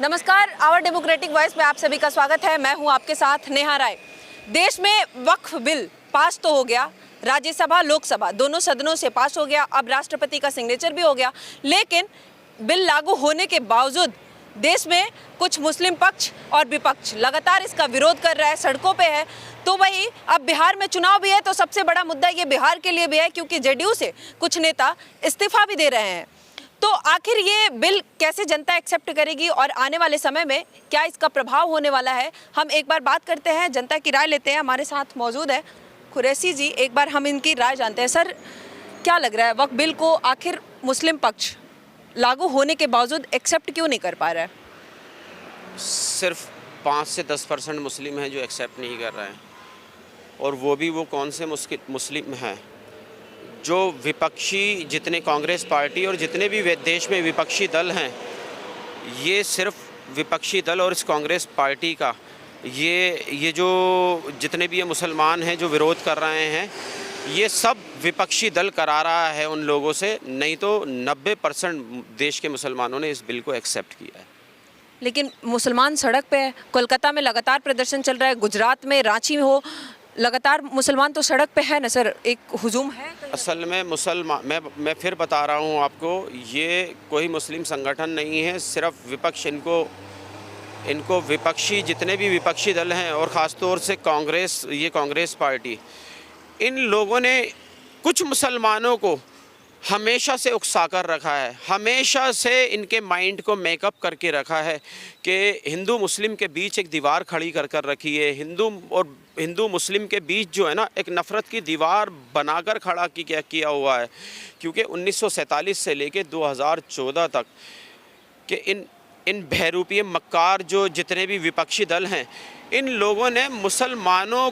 नमस्कार, our democratic voice में आप सभी का स्वागत है। मैं हूं आपके साथ नेहा राय। देश में वक्फ बिल पास तो हो गया, राज्यसभा लोकसभा दोनों सदनों से पास हो गया, अब राष्ट्रपति का सिग्नेचर भी हो गया, लेकिन बिल लागू होने के बावजूद देश में कुछ मुस्लिम पक्ष और विपक्ष लगातार इसका विरोध कर रहा है, सड़कों पे है। तो वही अब बिहार में चुनाव भी है, तो सबसे बड़ा मुद्दा ये बिहार के लिए भी है, क्योंकि जेडीयू से कुछ नेता इस्तीफा भी दे रहे हैं। तो आखिर ये बिल कैसे जनता एक्सेप्ट करेगी और आने वाले समय में क्या इसका प्रभाव होने वाला है, हम एक बार बात करते हैं, जनता की राय लेते हैं। हमारे साथ मौजूद है कुरैशी जी, एक बार हम इनकी राय जानते हैं। सर, क्या लग रहा है, वक्फ बिल को आखिर मुस्लिम पक्ष लागू होने के बावजूद एक्सेप्ट क्यों नहीं कर पा रहा है? सिर्फ 5 से 10% मुस्लिम हैं जो एक्सेप्ट नहीं कर रहे हैं, और वो भी वो कौन से मुस्लिम हैं जो विपक्षी, जितने कांग्रेस पार्टी और जितने भी देश में विपक्षी दल हैं, ये सिर्फ विपक्षी दल और इस कांग्रेस पार्टी का ये जो जितने भी ये मुसलमान हैं जो विरोध कर रहे हैं, ये सब विपक्षी दल करा रहा है उन लोगों से, नहीं तो 90% देश के मुसलमानों ने इस बिल को एक्सेप्ट किया है। लेकिन मुसलमान सड़क पे है, कोलकाता में लगातार प्रदर्शन चल रहा है, गुजरात में, रांची में हो, लगातार मुसलमान तो सड़क पे है ना सर, एक हुजूम है। असल में मुसलमान, मैं फिर बता रहा हूँ आपको, ये कोई मुस्लिम संगठन नहीं है, सिर्फ विपक्ष इनको विपक्षी जितने भी विपक्षी दल हैं और ख़ास तौर से कांग्रेस पार्टी, इन लोगों ने कुछ मुसलमानों को हमेशा से उकसा कर रखा है, हमेशा से इनके माइंड को मेकअप करके रखा है कि हिंदू मुस्लिम के बीच एक दीवार खड़ी कर रखी है, हिंदू मुस्लिम के बीच जो है ना, एक नफ़रत की दीवार बनाकर खड़ा किया हुआ है। क्योंकि 1947 से लेके 2014 तक के इन बहरूपीय मक्कार जो जितने भी विपक्षी दल हैं, इन लोगों ने मुसलमानों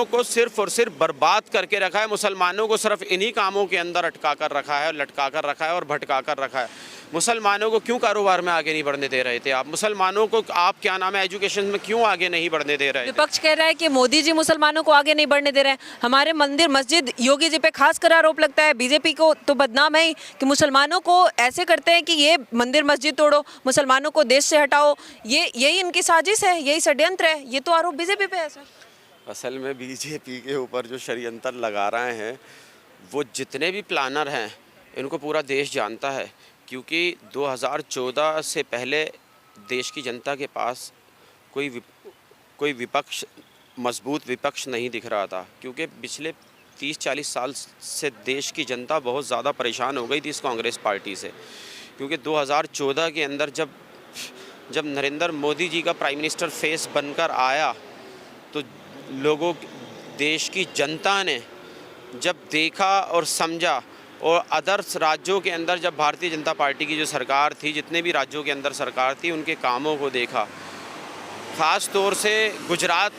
को सिर्फ और सिर्फ बर्बाद करके रखा है, मुसलमानों को सिर्फ इन्हीं कामों के अंदर अटका कर रखा है, लटका कर रखा है और भटका कर रखा है। मुसलमानों को क्यों कारोबार में आगे नहीं बढ़ने दे रहे थे आप? मुसलमानों को आप क्या नाम है, एजुकेशन में क्यों आगे नहीं बढ़ने दे रहे? विपक्ष कह रहा है कि मोदी जी मुसलमानों को आगे नहीं बढ़ने दे रहे हैं। हमारे मंदिर मस्जिद योगी जी पे खासकर आरोप लगता है, बीजेपी को तो बदनाम है ही कि मुसलमानों को ऐसे करते हैं कि ये मंदिर मस्जिद तोड़ो, मुसलमानों को देश से हटाओ, यही इनकी साजिश है, यही षड्यंत्र है। ये तो आरोप बीजेपी पे है सर। असल में बीजेपी के ऊपर जो षड्यंत्र लगा रहे हैं, वो जितने भी प्लानर हैं, इनको पूरा देश जानता है। क्योंकि 2014 से पहले देश की जनता के पास कोई विपक्ष, मजबूत विपक्ष नहीं दिख रहा था, क्योंकि पिछले 30-40 साल से देश की जनता बहुत ज़्यादा परेशान हो गई थी इस कांग्रेस पार्टी से। क्योंकि 2014 के अंदर जब नरेंद्र मोदी जी का प्राइम मिनिस्टर फेस बनकर आया, तो देश की जनता ने जब देखा और समझा, और अदर्स राज्यों के अंदर जब भारतीय जनता पार्टी की जो सरकार थी, जितने भी राज्यों के अंदर सरकार थी, उनके कामों को देखा, ख़ास तौर से गुजरात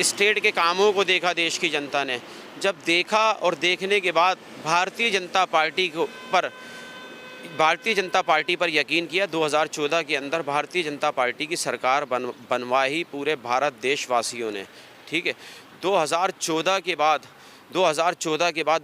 स्टेट के कामों को देखा देश की जनता ने। जब देखा और देखने के बाद भारतीय जनता पार्टी पर यकीन किया। 2014 के अंदर भारतीय जनता पार्टी की सरकार बनवाई पूरे भारत देशवासियों ने, ठीक है। 2014 के बाद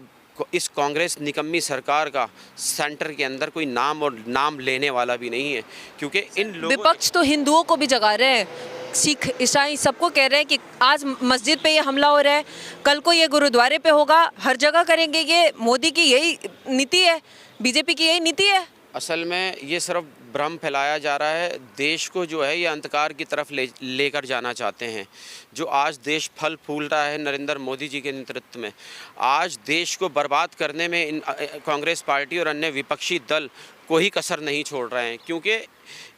इस कांग्रेस निकम्मी सरकार का सेंटर के अंदर कोई नाम लेने वाला भी नहीं है, क्योंकि इन लोगों विपक्ष तो हिंदुओं को भी जगा रहे हैं, सिख ईसाई सबको कह रहे हैं कि आज मस्जिद पे ये हमला हो रहा है, कल को ये गुरुद्वारे पे होगा, हर जगह करेंगे। ये मोदी की यही नीति है, बीजेपी की यही नीति है। असल में ये सिर्फ भ्रम फैलाया जा रहा है, देश को जो है ये अंधकार की तरफ लेकर जाना चाहते हैं। जो आज देश फल फूल रहा है नरेंद्र मोदी जी के नेतृत्व में, आज देश को बर्बाद करने में इन कांग्रेस पार्टी और अन्य विपक्षी दल कोई कसर नहीं छोड़ रहे हैं। क्योंकि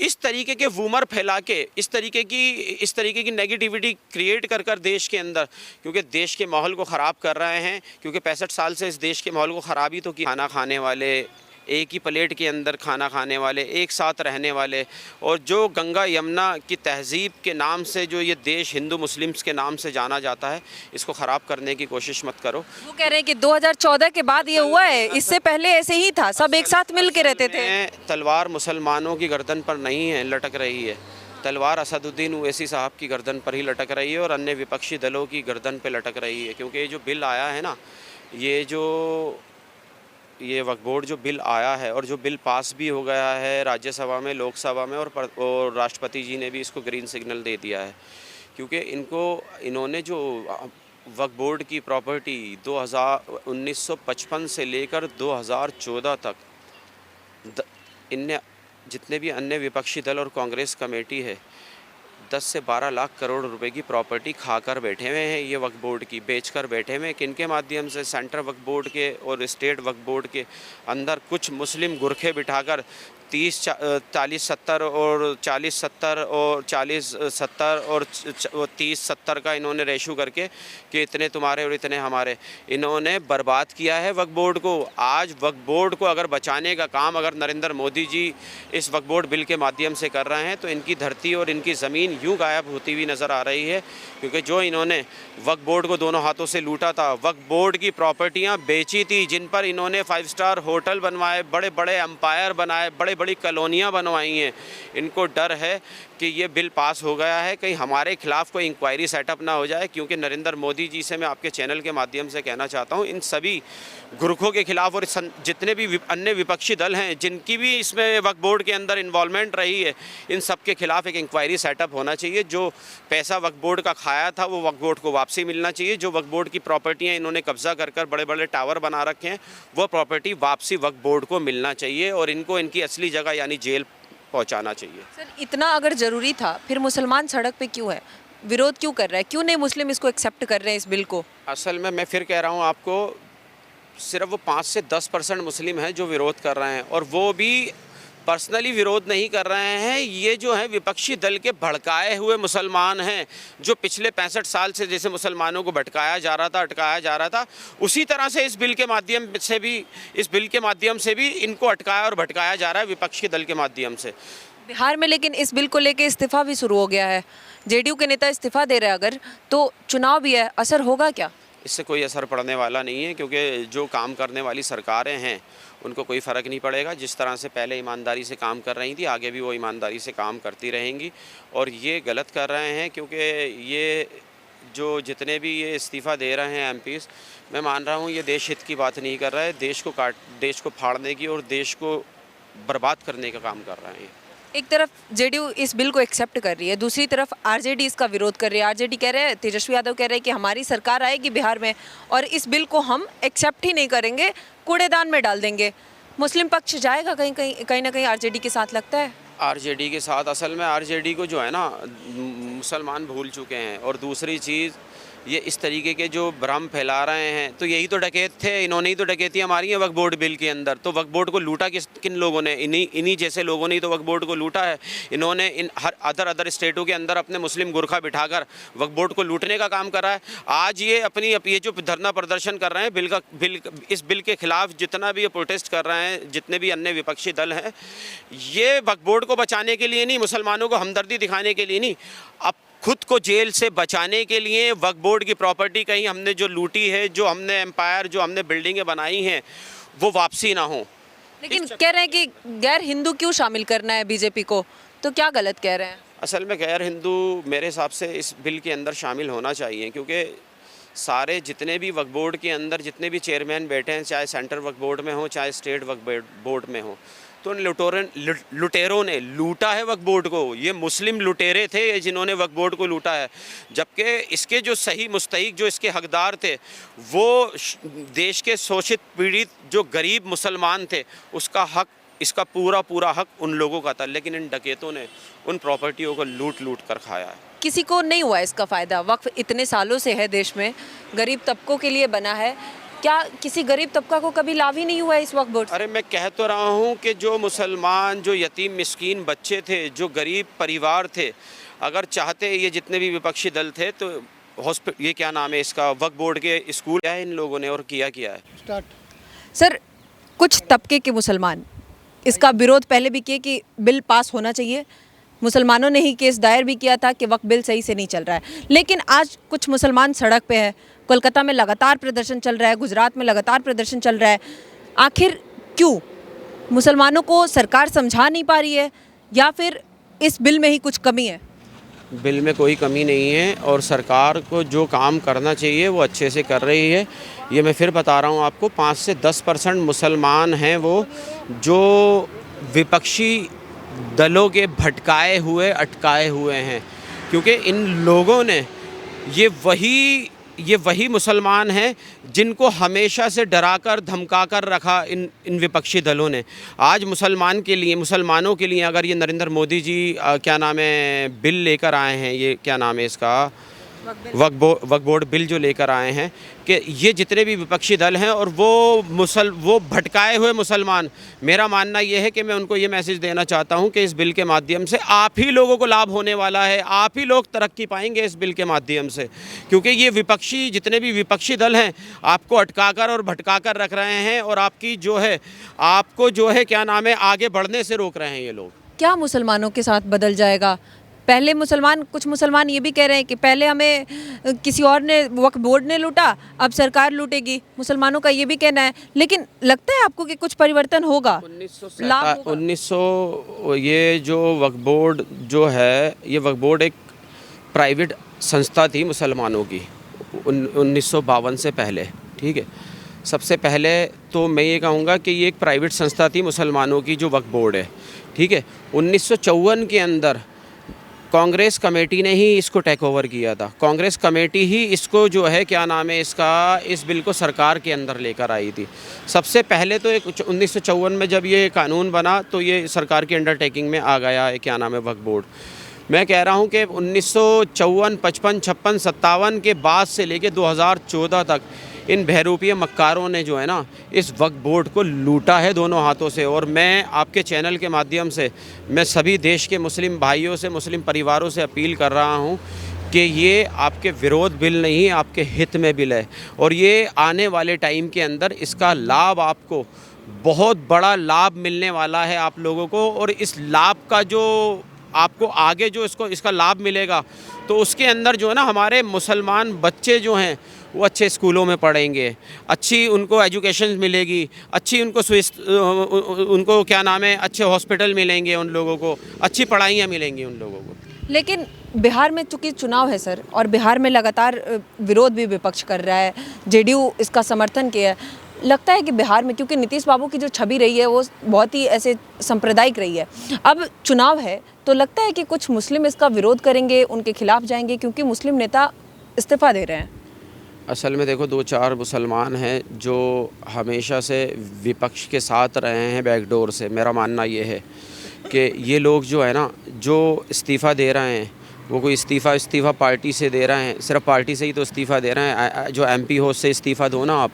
इस तरीके के वूमर फैला के, इस तरीके की नेगेटिविटी क्रिएट कर देश के अंदर, क्योंकि देश के माहौल को ख़राब कर रहे हैं। क्योंकि 65 साल से इस देश के माहौल को ख़राब ही तो किया। खाना खाने वाले, एक ही प्लेट के अंदर खाना खाने वाले, एक साथ रहने वाले, और जो गंगा यमुना की तहज़ीब के नाम से जो ये देश हिंदू मुस्लिम्स के नाम से जाना जाता है, इसको ख़राब करने की कोशिश मत करो। वो कह रहे हैं कि 2014 के बाद ये हुआ है, इससे पहले ऐसे ही था, सब एक साथ मिल के रहते थे। तलवार मुसलमानों की गर्दन पर नहीं है लटक रही है, तलवार असदुद्दीन ओवैसी साहब की गर्दन पर ही लटक रही है और अन्य विपक्षी दलों की गर्दन पर लटक रही है। क्योंकि ये जो बिल आया है ना, ये जो ये वक्फ बोर्ड जो बिल आया है और जो बिल पास भी हो गया है राज्यसभा में, लोकसभा में, और राष्ट्रपति जी ने भी इसको ग्रीन सिग्नल दे दिया है, क्योंकि इन्होंने जो वक्फ बोर्ड की प्रॉपर्टी 1955 से लेकर 2014 तक इनने जितने भी अन्य विपक्षी दल और कांग्रेस कमेटी है 10 से 12 लाख करोड़ रुपए की प्रॉपर्टी खाकर बैठे हुए हैं, ये वक्फ बोर्ड की बेचकर बैठे हुए हैं। किनके माध्यम से? सेंट्रल वक्फ बोर्ड के और स्टेट वक्फ बोर्ड के अंदर कुछ मुस्लिम गुरखे बिठाकर 30, 40, 70 और 40, 70 और 40, 70 और 30, 70 का इन्होंने रेशो करके कि इतने तुम्हारे और इतने हमारे, इन्होंने बर्बाद किया है वक्फ बोर्ड को। आज वक्फ बोर्ड को अगर बचाने का काम अगर नरेंद्र मोदी जी इस वक्फ बोर्ड बिल के माध्यम से कर रहे हैं तो इनकी धरती और इनकी ज़मीन यूँ गायब होती हुई नज़र आ रही है, क्योंकि जो इन्होंने वक्फ बोर्ड को दोनों हाथों से लूटा था, वक्फ बोर्ड की प्रॉपर्टियाँ बेची थी, जिन पर इन्होंने 5 स्टार होटल बनवाए, बड़े बड़े एम्पायर बनाए, बड़े बड़ी कॉलोनियाँ बनवाई हैं। इनको डर है कि ये बिल पास हो गया है, कहीं हमारे खिलाफ कोई इंक्वायरी सेटअप ना हो जाए, क्योंकि नरेंद्र मोदी जी से मैं आपके चैनल के माध्यम से कहना चाहता हूँ, इन सभी गुरखों के खिलाफ और जितने भी अन्य विपक्षी दल हैं जिनकी भी इसमें वक्फ बोर्ड के अंदर इन्वॉल्वमेंट रही है, इन सब के खिलाफ एक इंक्वायरी सेटअप होना चाहिए। जो पैसा वक्फ बोर्ड का खाया था वो वक्फ बोर्ड को वापसी मिलना चाहिए। जो वक्फ बोर्ड की प्रॉपर्टियाँ इन्होंने कब्जा कर बड़े बड़े टावर बना रखे हैं, वो प्रॉपर्टी वापसी वक्फ बोर्ड को मिलना चाहिए और इनको इनकी असली जगह यानी जेल पहुंचाना चाहिए। सर, इतना अगर ज़रूरी था फिर मुसलमान सड़क पे क्यों है, विरोध क्यों कर रहा है, क्यों नहीं मुस्लिम इसको एक्सेप्ट कर रहे हैं इस बिल को? असल में मैं फिर कह रहा हूं आपको, सिर्फ वो 5 से 10% मुस्लिम हैं जो विरोध कर रहे हैं, और वो भी पर्सनली विरोध नहीं कर रहे हैं। ये जो है विपक्षी दल के भड़काए हुए मुसलमान हैं, जो पिछले 65 साल से जैसे मुसलमानों को भटकाया जा रहा था, अटकाया जा रहा था, उसी तरह से इस बिल के माध्यम से भी इनको अटकाया और भटकाया जा रहा है विपक्ष के दल के माध्यम से। बिहार में लेकिन इस बिल को लेके इस्तीफा भी शुरू हो गया है, जेडीयू के नेता इस्तीफा दे रहे हैं, अगर तो चुनाव भी है, असर होगा क्या? इससे कोई असर पड़ने वाला नहीं है, क्योंकि जो काम करने वाली सरकारें हैं उनको कोई फ़र्क नहीं पड़ेगा। जिस तरह से पहले ईमानदारी से काम कर रही थी, आगे भी वो ईमानदारी से काम करती रहेंगी। और ये गलत कर रहे हैं, क्योंकि ये जो जितने भी ये इस्तीफ़ा दे रहे हैं एमपीज़, मैं मान रहा हूँ ये देश हित की बात नहीं कर रहा है, देश को फाड़ने की और देश को बर्बाद करने का काम कर रहे हैं। एक तरफ जेडीयू इस बिल को एक्सेप्ट कर रही है, दूसरी तरफ आरजेडी इसका विरोध कर रही है। आरजेडी कह रहे हैं, तेजस्वी यादव कह रहे हैं कि हमारी सरकार आएगी बिहार में और इस बिल को हम एक्सेप्ट ही नहीं करेंगे, कूड़ेदान में डाल देंगे। मुस्लिम पक्ष जाएगा कहीं ना कहीं आरजेडी के साथ, लगता है? आरजेडी के साथ असल में आरजेडी को जो है ना मुसलमान भूल चुके हैं। और दूसरी चीज़, ये इस तरीके के जो भ्रम फैला रहे हैं, तो यही तो डकैत थे, इन्होंने ही तो डकैतियाँ मारी हैं वक्फ बोर्ड बिल के अंदर। तो वक्फ बोर्ड को लूटा किन लोगों ने? इन्हीं जैसे लोगों ने ही तो वक्फ बोर्ड को लूटा है। इन्होंने इन हर अदर स्टेटों के अंदर अपने मुस्लिम गुरखा बिठाकर वक्फ बोर्ड को लूटने का काम करा है। आज ये ये जो धरना प्रदर्शन कर रहे हैं इस बिल के खिलाफ, जितना भी ये प्रोटेस्ट कर रहे हैं, जितने भी अन्य विपक्षी दल हैं, ये वक्फ बोर्ड को बचाने के लिए नहीं, मुसलमानों को हमदर्दी दिखाने के लिए नहीं, अब खुद को जेल से बचाने के लिए वक्फ बोर्ड की प्रॉपर्टी कहीं हमने जो लूटी है, जो हमने एम्पायर, जो हमने बिल्डिंगें बनाई हैं, वो वापसी ना हो। लेकिन कह रहे हैं कि गैर हिंदू क्यों शामिल करना है बीजेपी को, तो क्या गलत कह रहे हैं? असल में गैर हिंदू मेरे हिसाब से इस बिल के अंदर शामिल होना चाहिए, क्योंकि सारे जितने भी वक्फ बोर्ड के अंदर जितने भी चेयरमैन बैठे हैं, चाहे सेंट्रल वक्फ बोर्ड में हो चाहे स्टेट वक्फ बोर्ड में हो, तो उन लुटेरों ने लूटा है वक्फ बोर्ड को। ये मुस्लिम लुटेरे थे जिन्होंने वक्फ बोर्ड को लूटा है, जबकि इसके जो सही मुस्तहिक, जो इसके हकदार थे, वो देश के शोषित पीड़ित जो गरीब मुसलमान थे, उसका हक, इसका पूरा हक उन लोगों का था। लेकिन इन डकैतों ने उन प्रॉपर्टियों को लूट कर खाया है। किसी को नहीं हुआ इसका फ़ायदा? वक्फ इतने सालों से है देश में, गरीब तबकों के लिए बना है, क्या किसी गरीब तबका को कभी लाभ ही नहीं हुआ इस वक्फ बोर्ड से? अरे मैं कह तो रहा हूँ कि जो मुसलमान, जो यतीम मिस्कीन बच्चे थे, जो गरीब परिवार थे, अगर चाहते ये जितने भी विपक्षी दल थे, तो ये क्या नाम है इसका, वक्फ बोर्ड के स्कूल क्या है इन लोगों ने और किया है। सर, कुछ तबके के मुसलमान इसका विरोध पहले भी किए कि बिल पास होना चाहिए, मुसलमानों ने ही केस दायर भी किया था कि वक्फ बिल सही से नहीं चल रहा है, लेकिन आज कुछ मुसलमान सड़क पे है। कोलकाता में लगातार प्रदर्शन चल रहा है, गुजरात में लगातार प्रदर्शन चल रहा है। आखिर क्यों? मुसलमानों को सरकार समझा नहीं पा रही है या फिर इस बिल में ही कुछ कमी है? बिल में कोई कमी नहीं है और सरकार को जो काम करना चाहिए वो अच्छे से कर रही है। ये मैं फिर बता रहा हूँ आपको, 5 से 10% मुसलमान हैं वो जो विपक्षी दलों के भटकाए हुए अटकाए हुए हैं, क्योंकि इन लोगों ने ये वही मुसलमान हैं जिनको हमेशा से डराकर धमकाकर रखा इन विपक्षी दलों ने। आज मुसलमानों के लिए अगर ये नरेंद्र मोदी जी क्या नाम है बिल लेकर आए हैं, ये क्या नाम है इसका वक्फ बोर्ड बिल जो लेकर आए हैं, कि ये जितने भी विपक्षी दल हैं और वो भटकाए हुए मुसलमान, मेरा मानना ये है कि मैं उनको ये मैसेज देना चाहता हूं कि इस बिल के माध्यम से आप ही लोगों को लाभ होने वाला है, आप ही लोग तरक्की पाएंगे इस बिल के माध्यम से, क्योंकि ये जितने भी विपक्षी दल हैं आपको अटकाकर और भटकाकर रख रहे हैं और आपको जो है क्या नाम है आगे बढ़ने से रोक रहे हैं ये लोग। क्या मुसलमानों के साथ बदल जाएगा? पहले कुछ मुसलमान ये भी कह रहे हैं कि पहले हमें किसी और ने, वक्फ बोर्ड ने लूटा, अब सरकार लूटेगी। मुसलमानों का ये भी कहना है, लेकिन लगता है आपको कि कुछ परिवर्तन होगा? 1900 ये जो वक्फ बोर्ड जो है, ये वक्फ बोर्ड एक प्राइवेट संस्था थी मुसलमानों की 1952 से पहले, ठीक है। सबसे पहले तो मैं ये कहूँगा कि ये एक प्राइवेट संस्था थी मुसलमानों की जो वक्फ बोर्ड है, ठीक है। 1954 के अंदर कांग्रेस कमेटी ने ही इसको टेक ओवर किया था। कांग्रेस कमेटी ही इसको जो है क्या नाम है इस बिल को सरकार के अंदर लेकर आई थी। सबसे पहले तो 1954 में जब ये कानून बना तो ये सरकार की अंडरटेकिंग में आ गया है क्या नाम है वक्फ बोर्ड। मैं कह रहा हूँ कि 1954, 55, 56, 57 के बाद से लेके 2014 तक इन बहरूपीय मक्कारों ने जो है ना इस वक्फ बोर्ड को लूटा है दोनों हाथों से। और मैं आपके चैनल के माध्यम से मैं सभी देश के मुस्लिम भाइयों से, मुस्लिम परिवारों से अपील कर रहा हूँ कि ये आपके विरोध बिल नहीं, आपके हित में बिल है। और ये आने वाले टाइम के अंदर इसका लाभ आपको, बहुत बड़ा लाभ मिलने वाला है आप लोगों को। और इस लाभ का जो आपको आगे जो इसका लाभ मिलेगा तो उसके अंदर जो है ना हमारे मुसलमान बच्चे जो हैं वो अच्छे स्कूलों में पढ़ेंगे, अच्छी उनको एजुकेशन मिलेगी, अच्छी उनको क्या नाम है अच्छे हॉस्पिटल मिलेंगे, उन लोगों को अच्छी पढ़ाइयाँ मिलेंगी उन लोगों को। लेकिन बिहार में चूंकि चुनाव है सर, और बिहार में लगातार विरोध भी विपक्ष कर रहा है, जेडीयू इसका समर्थन किया है। लगता है कि बिहार में, क्योंकि नीतीश बाबू की जो छवि रही है वो बहुत ही ऐसे सांप्रदायिक रही है, अब चुनाव है तो लगता है कि कुछ मुस्लिम इसका विरोध करेंगे, उनके खिलाफ जाएंगे, क्योंकि मुस्लिम नेता इस्तीफा दे रहे हैं। असल में देखो, 2-4 मुसलमान हैं जो हमेशा से विपक्ष के साथ रहे हैं बैकडोर से। मेरा मानना ये है कि ये लोग जो है ना जो इस्तीफ़ा दे रहे हैं वो कोई इस्तीफ़ा पार्टी से दे रहे हैं, सिर्फ पार्टी से ही तो इस्तीफ़ा दे रहे हैं। जो MP हो उससे इस्तीफ़ा दो ना आप,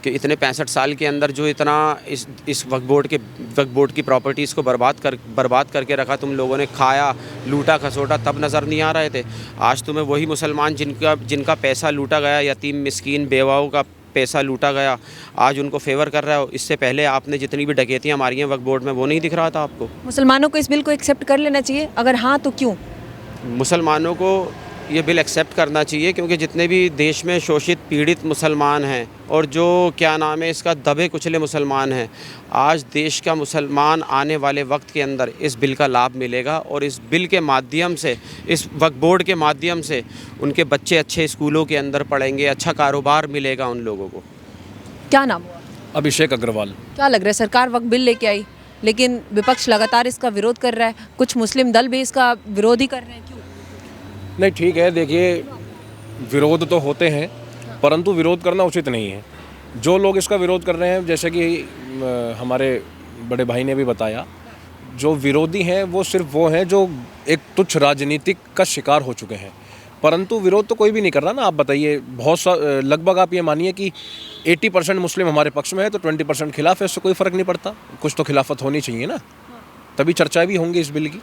कि इतने 65 साल के अंदर जो इतना इस वक्फ बोर्ड की प्रॉपर्टीज़ को बर्बाद करके रखा तुम लोगों ने, खाया लूटा खसोटा, तब नज़र नहीं आ रहे थे। आज तुम्हें वही मुसलमान जिनका पैसा लूटा गया, यतीम मिस्कीन बेवाओं का पैसा लूटा गया, आज उनको फेवर कर रहा हो। इससे पहले आपने जितनी भी डकैतियाँ मारी हैं वक्फ बोर्ड में वो नहीं दिख रहा था आपको? मुसलमानों को इस बिल को एक्सेप्ट कर लेना चाहिए, अगर हाँ तो क्यों? मुसलमानों को ये बिल एक्सेप्ट करना चाहिए, क्योंकि जितने भी देश में शोषित पीड़ित मुसलमान हैं और जो क्या नाम है इसका दबे कुचले मुसलमान हैं, आज देश का मुसलमान आने वाले वक्त के अंदर इस बिल का लाभ मिलेगा। और इस बिल के माध्यम से, इस वक्फ बोर्ड के माध्यम से उनके बच्चे अच्छे स्कूलों के अंदर पढ़ेंगे, अच्छा कारोबार मिलेगा उन लोगों को। क्या नाम हुआ? अभिषेक अग्रवाल। क्या लग रहा है, सरकार वक्फ बिल लेके आई लेकिन विपक्ष लगातार इसका विरोध कर रहा है, कुछ मुस्लिम दल भी इसका विरोध ही कर रहे हैं, क्यों? नहीं, ठीक है, देखिए विरोध तो होते हैं परंतु विरोध करना उचित नहीं है। जो लोग इसका विरोध कर रहे हैं, जैसे कि हमारे बड़े भाई ने भी बताया, जो विरोधी हैं वो सिर्फ वो हैं जो एक तुच्छ राजनीतिक का शिकार हो चुके हैं, परंतु विरोध तो कोई भी नहीं कर रहा ना। आप बताइए, लगभग आप ये मानिए कि 80% मुस्लिम हमारे पक्ष में है तो 20% खिलाफ है, इससे कोई फ़र्क नहीं पड़ता। कुछ तो खिलाफत होनी चाहिए ना, तभी चर्चाएं भी होंगी इस बिल की।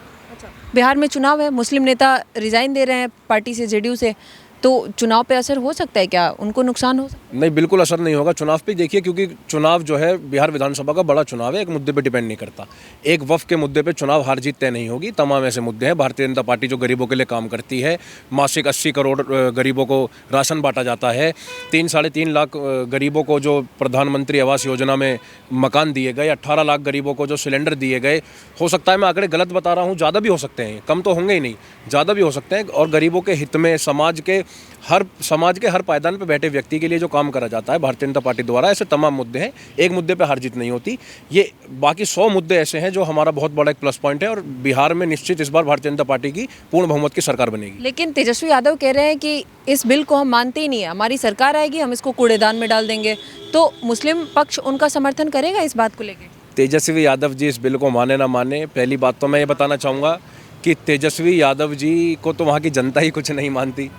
बिहार में चुनाव है, मुस्लिम नेता रिजाइन दे रहे हैं पार्टी से, जेडीयू से, तो चुनाव पे असर हो सकता है क्या? उनको नुकसान हो सकता है? नहीं, बिल्कुल असर नहीं होगा चुनाव पे। देखिए, क्योंकि चुनाव जो है बिहार विधानसभा का बड़ा चुनाव है, एक मुद्दे पे डिपेंड नहीं करता। एक वफ़ के मुद्दे पे चुनाव हार जीत तय नहीं होगी। तमाम ऐसे मुद्दे हैं। भारतीय जनता पार्टी जो गरीबों के लिए काम करती है, मासिक 80 करोड़ गरीबों को राशन बांटा जाता है, 3-3.5 लाख गरीबों को जो प्रधानमंत्री आवास योजना में मकान दिए गए, 18 लाख गरीबों को जो सिलेंडर दिए गए। हो सकता है मैं आंकड़े गलत बता रहा हूँ, ज़्यादा भी हो सकते हैं, कम तो होंगे ही नहीं, ज़्यादा भी हो सकते हैं। और गरीबों के हित में समाज के हर पायदान पर बैठे व्यक्ति के लिए जो काम करा जाता है भारतीय जनता पार्टी द्वारा, ऐसे तमाम मुद्दे हैं। एक मुद्दे पे हार जीत नहीं होती। ये बाकी 100 मुद्दे ऐसे हैं जो हमारा बहुत बड़ा एक प्लस पॉइंट है, और बिहार में निश्चित इस बार भारतीय जनता पार्टी की पूर्ण बहुमत की सरकार बनेगी। लेकिन तेजस्वी यादव कह रहे हैं कि इस बिल को हम मानते ही नहीं है, हमारी सरकार आएगी हम इसको कूड़ेदान में डाल देंगे। तो मुस्लिम पक्ष उनका समर्थन करेगा इस बात को लेकर? तेजस्वी यादव जी इस बिल को माने ना माने, पहली बात तो मैं ये बताना चाहूँगा कि तेजस्वी यादव जी को तो वहाँ की जनता ही कुछ नहीं मानती।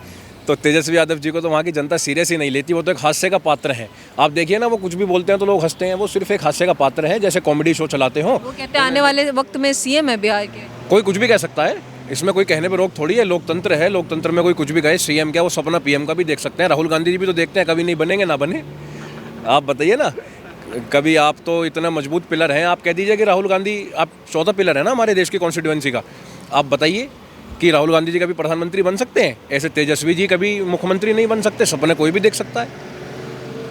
तो तेजस्वी यादव जी को तो वहाँ की जनता सीरियस ही नहीं लेती। वो तो एक हास्य का पात्र है। आप देखिए ना, वो कुछ भी बोलते हैं तो लोग हंसते हैं। वो सिर्फ एक हास्य का पात्र है, जैसे कॉमेडी शो चलाते हो। वो कहते हैं आने वाले वक्त में सीएम है बिहार के। कोई कुछ भी कह सकता है, इसमें कोई कहने पे रोक थोड़ी है। लोकतंत्र है, लोकतंत्र में कोई कुछ भी कहे। सीएम क्या, वो सपना पीएम का भी देख सकते हैं। राहुल गांधी जी भी तो देखते हैं, कभी नहीं बनेंगे ना बने। आप बताइए ना, कभी आप तो इतना मजबूत पिलर हैं, आप कह दीजिए कि राहुल गांधी, आप चौथा पिलर है ना हमारे देश की कॉन्स्टिट्यूएंसी का। आप बताइए कि राहुल गांधी जी कभी प्रधानमंत्री बन सकते हैं? ऐसे तेजस्वी जी कभी मुख्यमंत्री नहीं बन सकते। सपने कोई भी देख सकता है।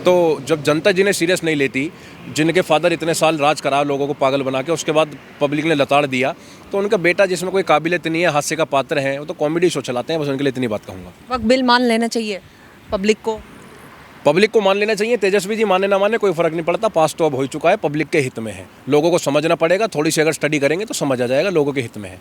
तो जब जनता जिन्हें सीरियस नहीं लेती, जिनके फादर इतने साल राज करा लोगों को पागल बना के, उसके बाद पब्लिक ने लताड़ दिया, तो उनका बेटा जिसमें कोई काबिलियत नहीं है, हास्य का पात्र है, वो तो कॉमेडी शो चलाते हैं। बस उनके लिए इतनी बात कहूँगा। वक्त बिल मान लेना चाहिए पब्लिक को मान लेना चाहिए। तेजस्वी जी माने ना माने कोई फर्क नहीं पड़ता। पास तो अब हो चुका है, पब्लिक के हित में है। लोगों को समझना पड़ेगा। थोड़ी सी अगर स्टडी करेंगे तो समझ आ जाएगा, लोगों के हित में है।